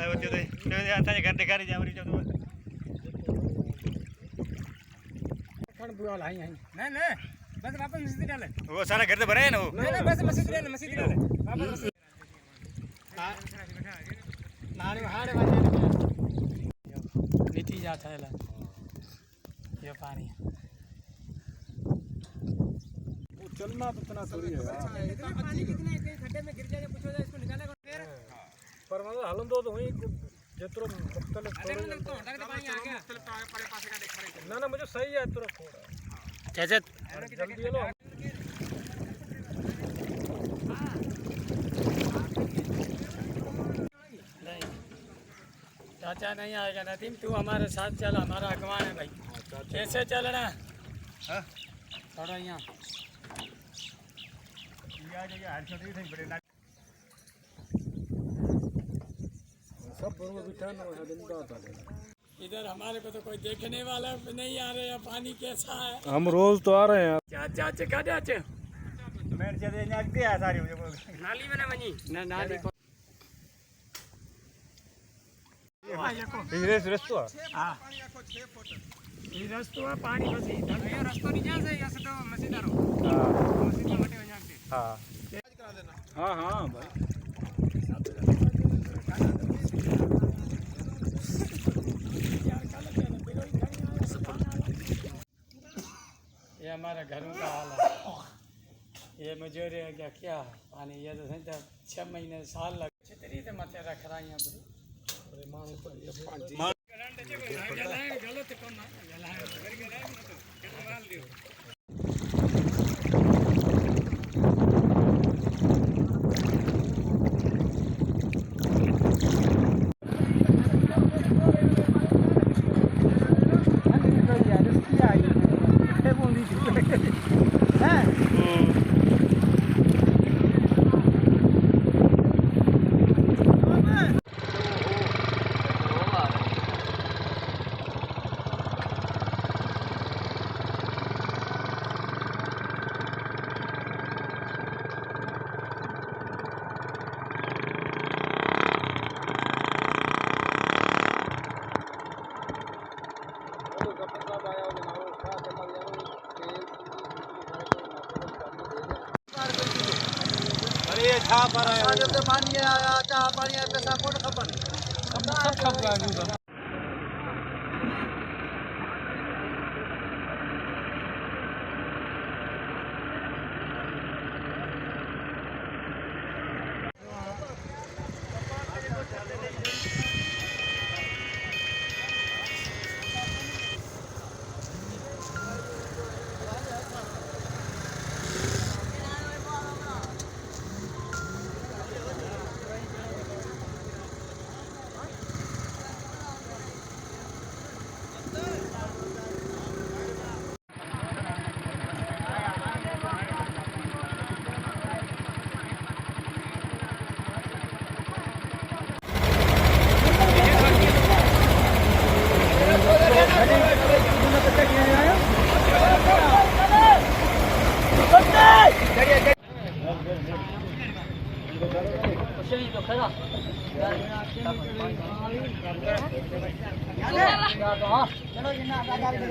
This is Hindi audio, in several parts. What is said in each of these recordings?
होते तो आता घर दिखा रही जावरी जब खण बुआ लाई आई नहीं बस वापस मस्जिद डाले वो सारा घर तो भरा है ना वो नहीं बस मस्जिद डाले वापस नानी हाड़े वाले नीति जाता है ये पानी वो चलना तो इतना थोड़ी है यार पानी कितना है खड्डे में गिर जाए पूछो जाए इसको निकालने को फिर पर मतलब हलन दो तो वही जितना मुख्तलिफ थोड़ा पानी आ गया मुख्तलिफ परे पास का देख रहे ना मुझे सही है तुरंत थोड़ा जैसे जल्दी लो चाचा नहीं आएगा नदीम तू हमारे साथ चल हमारा अगवान है भाई कैसे चलना हाँ थोड़ा यहाँ सब इधर हमारे को तो कोई देखने वाला नहीं आ रहे हैं पानी कैसा है हम रोज तो आ रहे हैं चाचा चिका चाचे मैं चले नाचते आ सारी नाली में ना बनी ना नाली ये रस्तो हां ये रस्तो है पानी बस ये रस्तो नहीं जा से ऐसे तो मसीदारो हां मसीद में मटे हो जाते हां करा देना हाँ हाँ भाई ये हमारा घरों का हाल है ये मुझे क्या पानी ये तो सही 6 महीने साल लग छतरी से मत रख रहा यहाँ पर गलत कौन ये छा पर है जब पानी आया चाह पानी आया पैसा कोट खपन सब खप गया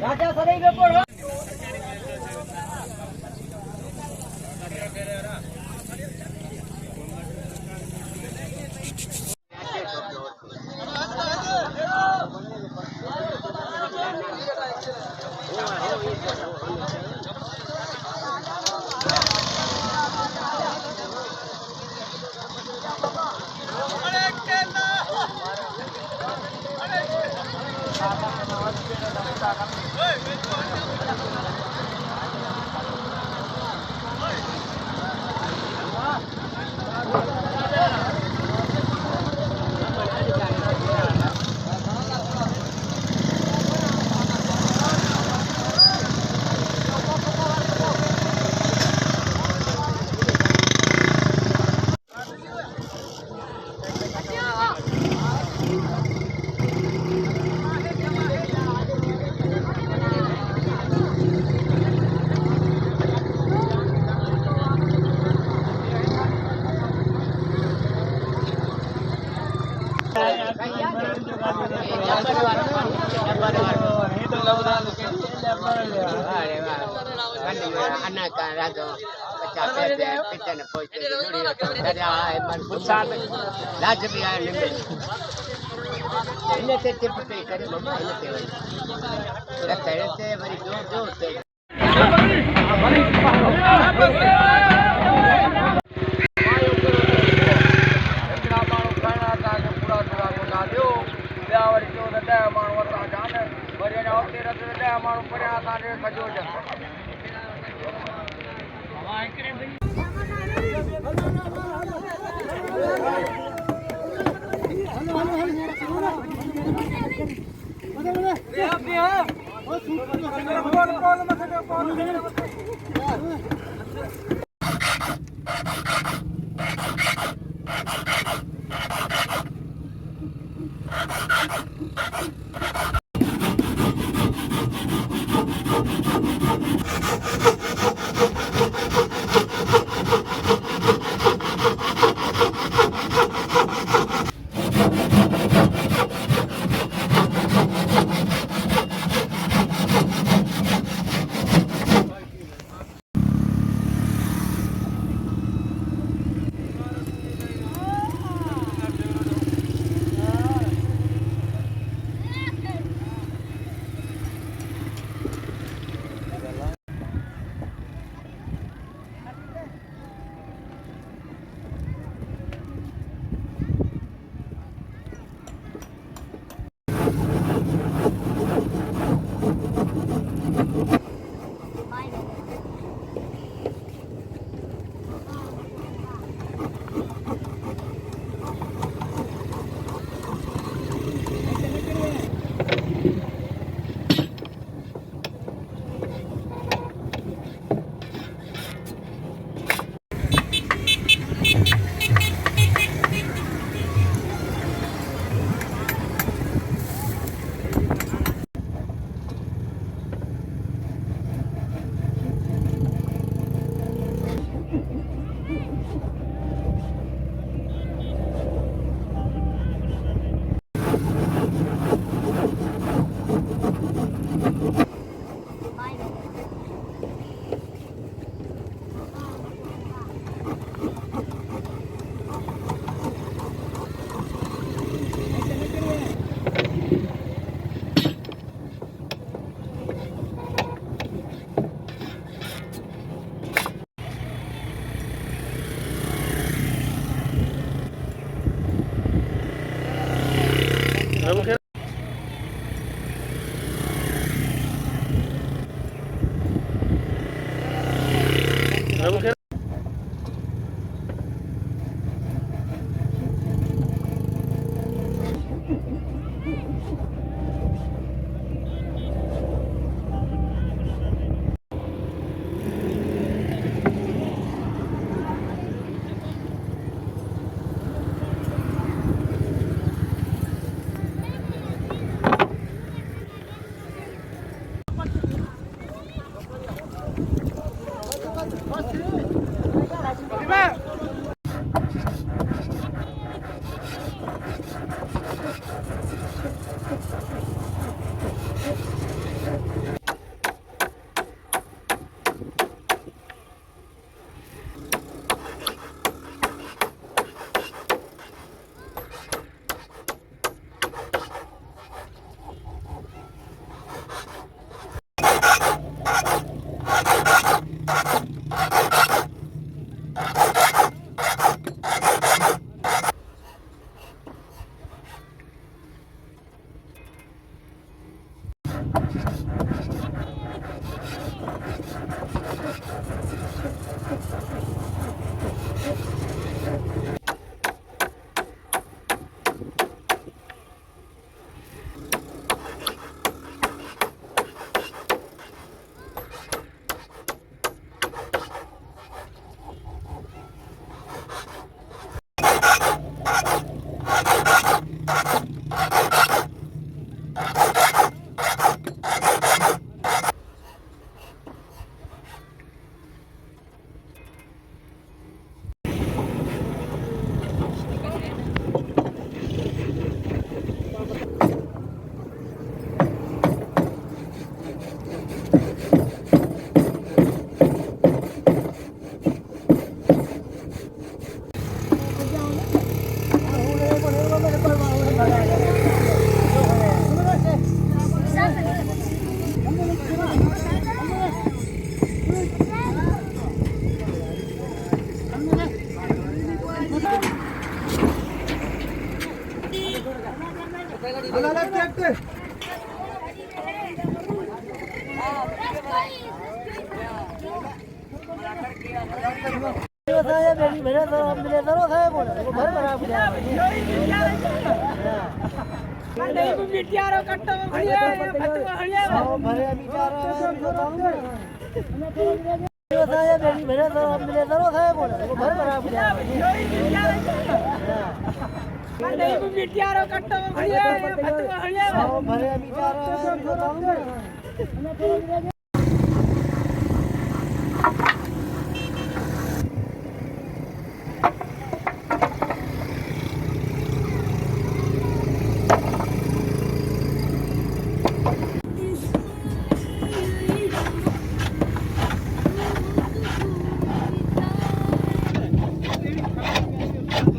राजा सदै बेपोड़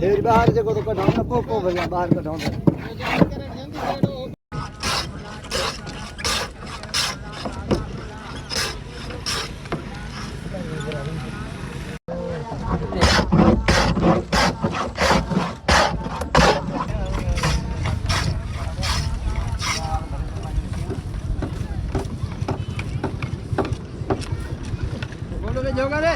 फिर बाहर से को तो कढ़ाऊंगा पोपो भैया बाहर कढ़ाऊंगा बोलो रे जोगा रे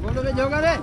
बोलो रे जोगा रे